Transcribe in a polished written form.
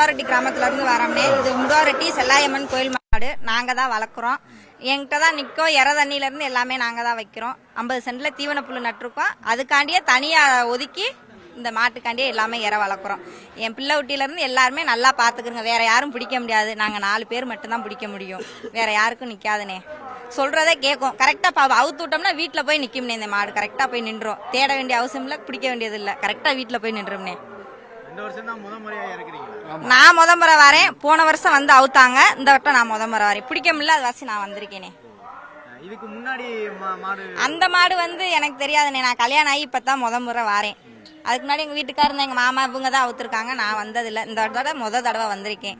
முடாரெட்டி கிராமத்துல இருந்து வரோம்னே. இது முடாரெட்டி செல்லாயம்மன் கோயில் மாடு நாங்க தான் வளர்க்குறோம். என்கிட்ட தான் நிற்கும். இற தண்ணியில இருந்து எல்லாமே நாங்க தான் வைக்கிறோம். 50 சென்ட்ல தீவன புல் நட்டிருக்கோம். அதுக்காண்டியே தனியா ஒதுக்கி இந்த மாட்டுக்காண்டியே எல்லாமே இற வளர்க்குறோம். என் பிள்ளை ஊட்டியில இருந்து எல்லாருமே நல்லா பாத்துக்குங்க. வேற யாரும் பிடிக்க முடியாது. நாங்க 4 பேர் மட்டும்தான் பிடிக்க முடியும். வேற யாருக்கும் நிக்காதுனே. சொல்றதே கேட்கும். கரெக்டா அவுத்து விட்டோம்னா வீட்டுல போய் நிக்கும்னே. இந்த மாடு கரெக்டா போய் நின்றோம். தேட வேண்டிய அவசியம் இல்ல, பிடிக்க வேண்டியது இல்ல. கரெக்டா வீட்டுல போய் நின்றும்னே. நான் முறை வரேன். போன வருஷம் வந்து அவுத்தாங்க. இந்த வட்டம் நான் முறை வரேன். பிடிக்க முடியல, அது வாசி நான் வந்திருக்கேனே. இதுக்கு முன்னாடி அந்த மாடு வந்து எனக்கு தெரியாதுனே. நான் கல்யாணம் ஆகி இப்பதான் முறை வரேன். அதுக்கு முன்னாடி எங்க வீட்டுக்காரர் எங்க மாமா இவங்க தான் அவுத்திருக்காங்க. நான் வந்ததில்லை. இந்த தடவை தடவை வந்திருக்கேன்.